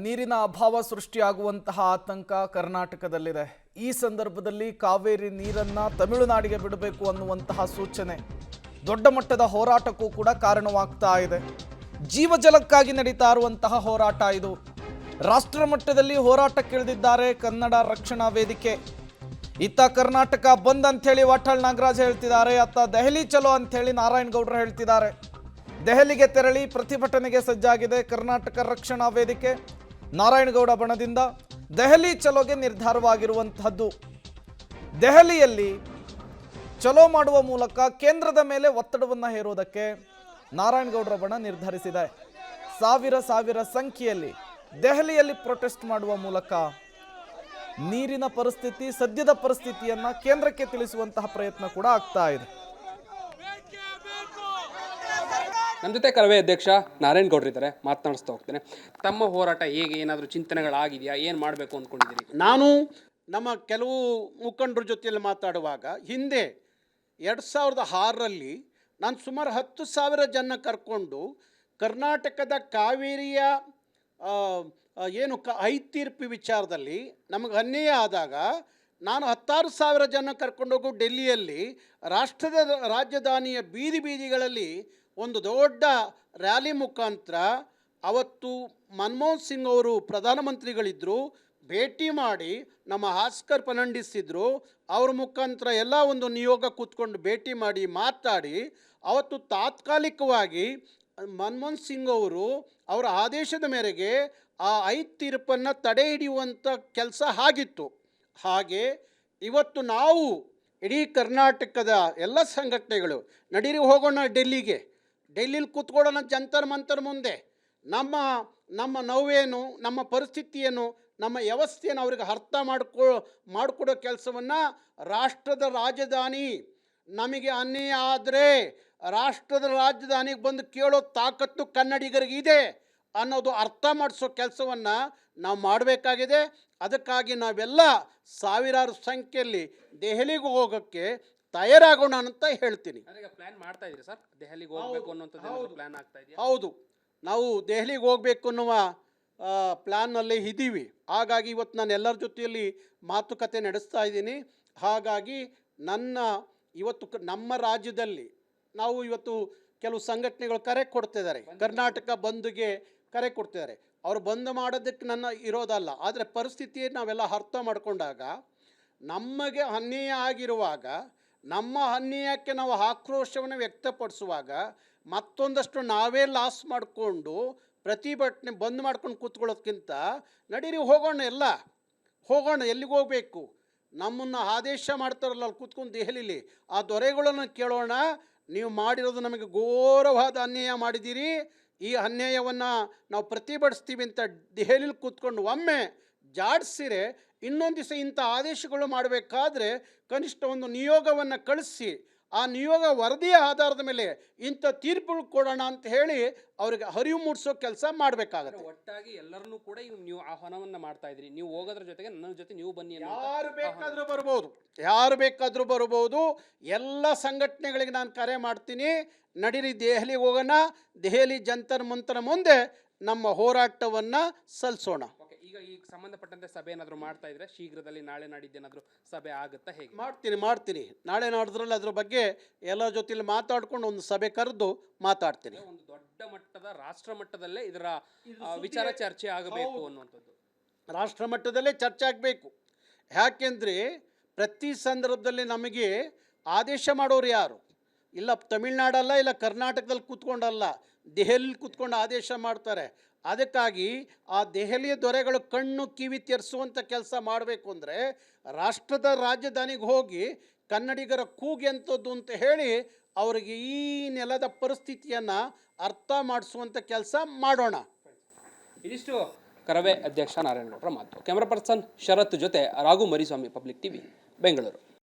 ನೀರಿನ ಅಭಾವ ಸೃಷ್ಟಿಯಾಗುವಂತಹ ಆತಂಕ ಕರ್ನಾಟಕದಲ್ಲಿದೆ. ಈ ಸಂದರ್ಭದಲ್ಲಿ ಕಾವೇರಿ ನೀರನ್ನ ತಮಿಳುನಾಡಿಗೆ ಬಿಡಬೇಕು ಅನ್ನುವಂತಹ ಸೂಚನೆ ದೊಡ್ಡ ಮಟ್ಟದ ಹೋರಾಟಕ್ಕೂ ಕೂಡ ಕಾರಣವಾಗ್ತಾ ಇದೆ. ಜೀವಜಲಕ್ಕಾಗಿ ನಡೀತಾ ಇರುವಂತಹ ಹೋರಾಟ ಇದು. ರಾಷ್ಟ್ರ ಮಟ್ಟದಲ್ಲಿ ಹೋರಾಟಕ್ಕಿಳಿದಿದ್ದಾರೆ ಕನ್ನಡ ರಕ್ಷಣಾ ವೇದಿಕೆ. ಇತ್ತ ಕರ್ನಾಟಕ ಬಂದ್ ಅಂಥೇಳಿ ವಾಟಾಳ್ ನಾಗರಾಜ್ ಹೇಳ್ತಿದ್ದಾರೆ, ಅತ್ತ ದೆಹಲಿ ಚಲೋ ಅಂಥೇಳಿ ನಾರಾಯಣಗೌಡರು ಹೇಳ್ತಿದ್ದಾರೆ. ದೆಹಲಿಗೆ ತೆರಳಿ ಪ್ರತಿಭಟನೆಗೆ ಸಜ್ಜಾಗಿದೆ ಕರ್ನಾಟಕ ರಕ್ಷಣಾ ವೇದಿಕೆ. ನಾರಾಯಣಗೌಡ ಬಣದಿಂದ ದೆಹಲಿ ಚಲೋಗೆ ನಿರ್ಧಾರವಾಗಿರುವಂತಹದ್ದು. ದೆಹಲಿಯಲ್ಲಿ ಚಲೋ ಮಾಡುವ ಮೂಲಕ ಕೇಂದ್ರದ ಮೇಲೆ ಒತ್ತಡವನ್ನು ಹೇರುವುದಕ್ಕೆ ನಾರಾಯಣಗೌಡರ ಬಣ ನಿರ್ಧರಿಸಿದೆ. ಸಾವಿರ ಸಂಖ್ಯೆಯಲ್ಲಿ ದೆಹಲಿಯಲ್ಲಿ ಪ್ರೊಟೆಸ್ಟ್ ಮಾಡುವ ಮೂಲಕ ನೀರಿನ ಪರಿಸ್ಥಿತಿ, ಸದ್ಯದ ಪರಿಸ್ಥಿತಿಯನ್ನ ಕೇಂದ್ರಕ್ಕೆ ತಿಳಿಸುವಂತಹ ಪ್ರಯತ್ನ ಕೂಡ ಆಗ್ತಾ ಇದೆ. ನಮ್ಮ ಜೊತೆ ಕರವೇ ಅಧ್ಯಕ್ಷ ನಾರಾಯಣಗೌಡರು ಇದ್ದಾರೆ, ಮಾತನಾಡಿಸ್ತಾ ಹೋಗ್ತೇನೆ. ತಮ್ಮ ಹೋರಾಟ ಹೇಗೆ, ಏನಾದರೂ ಚಿಂತನೆಗಳಾಗಿದೆಯಾ, ಏನು ಮಾಡಬೇಕು ಅಂದ್ಕೊಂಡಿದ್ದೀರಿ? ನಾನು ನಮ್ಮ ಕೆಲವು ಮುಖಂಡರ ಜೊತೆಯಲ್ಲಿ ಮಾತಾಡುವಾಗ ಹಿಂದೆ 2006ರಲ್ಲಿ ನಾನು ಸುಮಾರು 10,000 ಜನ ಕರ್ಕೊಂಡು ಕರ್ನಾಟಕದ ಕಾವೇರಿಯ ಏನು ಐತೀರ್ಪು ವಿಚಾರದಲ್ಲಿ ನಮಗೆ ಅನ್ಯಾಯ ಆದಾಗ ನಾನು 16,000 ಜನ ಕರ್ಕೊಂಡೋಗು ಡೆಲ್ಲಿಯಲ್ಲಿ ರಾಷ್ಟ್ರದ ರಾಜಧಾನಿಯ ಬೀದಿಗಳಲ್ಲಿ ಒಂದು ದೊಡ್ಡ ರ್ಯಾಲಿ ಮುಖಾಂತರ ಅವತ್ತು ಮನಮೋಹನ್ ಸಿಂಗ್ ಅವರು ಪ್ರಧಾನಮಂತ್ರಿಗಳಿದ್ದರು, ಭೇಟಿ ಮಾಡಿ ನಮ್ಮ ಆಸ್ಕರ್ ಫರ್ನಾಂಡಿಸ್ ಇದ್ದರು, ಅವ್ರ ಮುಖಾಂತರ ಎಲ್ಲ ಒಂದು ನಿಯೋಗ ಕೂತ್ಕೊಂಡು ಭೇಟಿ ಮಾಡಿ ಮಾತಾಡಿ ಅವತ್ತು ತಾತ್ಕಾಲಿಕವಾಗಿ ಮನಮೋಹನ್ ಸಿಂಗ್ ಅವರು ಅವರ ಆದೇಶದ ಮೇರೆಗೆ ಆ ತೀರ್ಪನ್ನು ತಡೆ ಹಿಡಿಯುವಂಥ ಕೆಲಸ ಆಗಿತ್ತು. ಹಾಗೆ ಇವತ್ತು ನಾವು ಇಡೀ ಕರ್ನಾಟಕದ ಎಲ್ಲ ಸಂಘಟನೆಗಳು ನಡೀರಿ ಹೋಗೋಣ ಡೆಲ್ಲಿಲಿ ಕೂತ್ಕೊಳ್ಳೋಣ ಜಂತರ್ ಮಂತರ್ ಮುಂದೆ. ನಮ್ಮ ನೋವೇನು, ನಮ್ಮ ಪರಿಸ್ಥಿತಿ ಏನು, ನಮ್ಮ ವ್ಯವಸ್ಥೆಯನ್ನು ಅವ್ರಿಗೆ ಅರ್ಥ ಮಾಡಿಕೊಡೋ ಕೆಲಸವನ್ನು ರಾಷ್ಟ್ರದ ರಾಜಧಾನಿ ನಮಗೆ ಅನ್ಯಾಯ ಆದರೆ ರಾಷ್ಟ್ರದ ರಾಜಧಾನಿಗೆ ಬಂದು ಕೇಳೋ ತಾಕತ್ತು ಕನ್ನಡಿಗರಿಗಿದೆ ಅನ್ನೋದು ಅರ್ಥ ಮಾಡಿಸೋ ಕೆಲಸವನ್ನು ನಾವು ಮಾಡಬೇಕಾಗಿದೆ. ಅದಕ್ಕಾಗಿ ನಾವೆಲ್ಲ ಸಾವಿರಾರು ಸಂಖ್ಯೆಯಲ್ಲಿ ದೆಹಲಿಗೆ ಹೋಗೋಕ್ಕೆ ತಯಾರಾಗೋಣ ಅಂತ ಹೇಳ್ತೀನಿ. ಪ್ಲಾನ್ ಮಾಡ್ತಾ ಇದ್ದೀರಿ ಸರ್, ದೆಹಲಿಗೆ ಹೋಗಬೇಕು ಅನ್ನೋಂಥದ್ದು ಪ್ಲಾನ್ ಆಗ್ತಾ ಇದೆ? ಹೌದು, ನಾವು ದೆಹಲಿಗೆ ಹೋಗಬೇಕು ಅನ್ನುವ ಪ್ಲ್ಯಾನ್ನಲ್ಲಿ ಇದ್ದೀವಿ. ಹಾಗಾಗಿ ಇವತ್ತು ನಾನು ಎಲ್ಲರ ಜೊತೆಯಲ್ಲಿ ಮಾತುಕತೆ ನಡೆಸ್ತಾ ಇದ್ದೀನಿ. ಹಾಗಾಗಿ ಇವತ್ತು ನಮ್ಮ ರಾಜ್ಯದಲ್ಲಿ ನಾವು ಇವತ್ತು ಕೆಲವು ಸಂಘಟನೆಗಳು ಕರೆ ಕೊಡ್ತಿದ್ದಾರೆ, ಕರ್ನಾಟಕ ಬಂದ್ಗೆ ಕರೆ ಕೊಡ್ತಿದ್ದಾರೆ. ಅವರು ಬಂದ್ ಮಾಡೋದಕ್ಕೆ ನನ್ನ ಇರೋದಲ್ಲ, ಆದರೆ ಪರಿಸ್ಥಿತಿ ನಾವೆಲ್ಲ ಅರ್ಥ ಮಾಡಿಕೊಂಡಾಗ ನಮಗೆ ಅನ್ಯಾಯ ಆಗಿರುವಾಗ, ನಮ್ಮ ಅನ್ಯಾಯಕ್ಕೆ ನಾವು ಆಕ್ರೋಶವನ್ನು ವ್ಯಕ್ತಪಡಿಸುವಾಗ ಮತ್ತೊಂದಷ್ಟು ನಾವೇ ಲಾಸ್ ಮಾಡಿಕೊಂಡು ಪ್ರತಿಭಟನೆ ಬಂದ್ ಮಾಡ್ಕೊಂಡು ಕೂತ್ಕೊಳ್ಳೋದಕ್ಕಿಂತ ನಡೀರಿ ಹೋಗೋಣ, ಎಲ್ಲಿಗೆ ಹೋಗಬೇಕು, ನಮ್ಮನ್ನು ಆದೇಶ ಮಾಡ್ತಾರಲ್ಲ ಅಲ್ಲಿ ಕೂತ್ಕೊಂಡು ದೆಹಲಿಲಿ ಆ ದೊರೆಗಳನ್ನು ಕೇಳೋಣ, ನೀವು ಮಾಡಿರೋದು ನಮಗೆ ಘೋರವಾದ ಅನ್ಯಾಯ ಮಾಡಿದ್ದೀರಿ, ಈ ಅನ್ಯಾಯವನ್ನು ನಾವು ಪ್ರತಿಭಟಿಸ್ತೀವಿ ಅಂತ ದೆಹಲಿಲಿ ಕೂತ್ಕೊಂಡು ಒಮ್ಮೆ ಜಾಡಿಸಿರೆ ಇನ್ನೊಂದು ದಿವಸ ಇಂಥ ಆದೇಶಗಳು ಮಾಡಬೇಕಾದ್ರೆ ಕನಿಷ್ಠ ಒಂದು ನಿಯೋಗವನ್ನು ಕಳಿಸಿ ಆ ನಿಯೋಗ ವರದಿಯ ಆಧಾರದ ಮೇಲೆ ಇಂಥ ತೀರ್ಪುಗಳು ಕೊಡೋಣ ಅಂತ ಹೇಳಿ ಅವರಿಗೆ ಅರಿವು ಮೂಡಿಸೋ ಕೆಲಸ ಮಾಡಬೇಕಾಗುತ್ತೆ. ಒಟ್ಟಾಗಿ ಎಲ್ಲರನ್ನೂ ಕೂಡ ನೀವು ಆಹ್ವಾನವನ್ನು ಮಾಡ್ತಾ ಇದ್ರಿ, ನೀವು ಹೋಗೋದ್ರ ಜೊತೆಗೆ ನನ್ನ ಜೊತೆ ನೀವು ಬನ್ನಿ. ಯಾರು ಬೇಕಾದರೂ ಬರ್ಬೋದು, ಎಲ್ಲ ಸಂಘಟನೆಗಳಿಗೆ ನಾನು ಕರೆ ಮಾಡ್ತೀನಿ, ನಡೀರಿ ದೆಹಲಿಗೆ ಹೋಗೋಣ, ದೆಹಲಿ ಜಂತರ್ ಮಂತರ ಮುಂದೆ ನಮ್ಮ ಹೋರಾಟವನ್ನು ಸಲ್ಲಿಸೋಣ. ಈಗ ಸಂಬಂಧಪಟ್ಟಂತೆ ಸಭೆ ಏನಾದರೂ ಮಾಡ್ತಾ ಇದ್ರೆ ಶೀಘ್ರದಲ್ಲಿ ನಾಳೆ ನಾಡಿದ್ದೇನಾದರೂ ಸಭೆ ಆಗುತ್ತಾ? ಹೇಗೆ? ಮಾಡ್ತೀನಿ ನಾಳೆ ನಾಡಿದ್ರಲ್ಲಿ ಅದ್ರ ಬಗ್ಗೆ ಎಲ್ಲರ ಜೊತೆಲಿ ಮಾತಾಡ್ಕೊಂಡು ಒಂದು ಸಭೆ ಕರೆದು ಮಾತಾಡ್ತೀನಿ. ಒಂದು ದೊಡ್ಡ ಮಟ್ಟದ ರಾಷ್ಟ್ರ ಮಟ್ಟದಲ್ಲೇ ಇದರ ವಿಚಾರ ಚರ್ಚೆ ಆಗಬೇಕು ಅನ್ನುವಂಥದ್ದು. ರಾಷ್ಟ್ರ ಮಟ್ಟದಲ್ಲೇ ಚರ್ಚೆ ಆಗಬೇಕು. ಯಾಕೆಂದರೆ ಪ್ರತಿ ಸಂದರ್ಭದಲ್ಲಿ ನಮಗೆ ಆದೇಶ ಮಾಡೋರು ಯಾರು? ಇಲ್ಲ ತಮಿಳ್ನಾಡಲ್ಲ, ಇಲ್ಲ ಕರ್ನಾಟಕದಲ್ಲಿ ಕೂತ್ಕೊಂಡಲ್ಲ, ದೆಹಲಿ ಕೂತ್ಕೊಂಡು ಆದೇಶ ಮಾಡ್ತಾರೆ. ಅದಕ್ಕಾಗಿ ಆ ದೆಹಲಿಯ ದೊರೆಗಳು ಕಣ್ಣು ಕಿವಿ ತೆರೆಸುವಂಥ ಕೆಲಸ ಮಾಡಬೇಕು ಅಂದರೆ ರಾಷ್ಟ್ರದ ರಾಜಧಾನಿಗೆ ಹೋಗಿ ಕನ್ನಡಿಗರ ಕೂಗೆಂಥದ್ದು ಅಂತ ಹೇಳಿ ಅವರಿಗೆ ಈ ನೆಲದ ಪರಿಸ್ಥಿತಿಯನ್ನು ಅರ್ಥ ಮಾಡಿಸುವಂಥ ಕೆಲಸ ಮಾಡೋಣ. ಇದಿಷ್ಟು ಕರವೇ ಅಧ್ಯಕ್ಷ ನಾರಾಯಣಗೌಡರ ಮಾತು. ಕ್ಯಾಮರಾ ಪರ್ಸನ್ ಶರತ್ ಜೊತೆ ರಾಘು ಮರಿಸ್ವಾಮಿ, ಪಬ್ಲಿಕ್ ಟಿವಿ, ಬೆಂಗಳೂರು.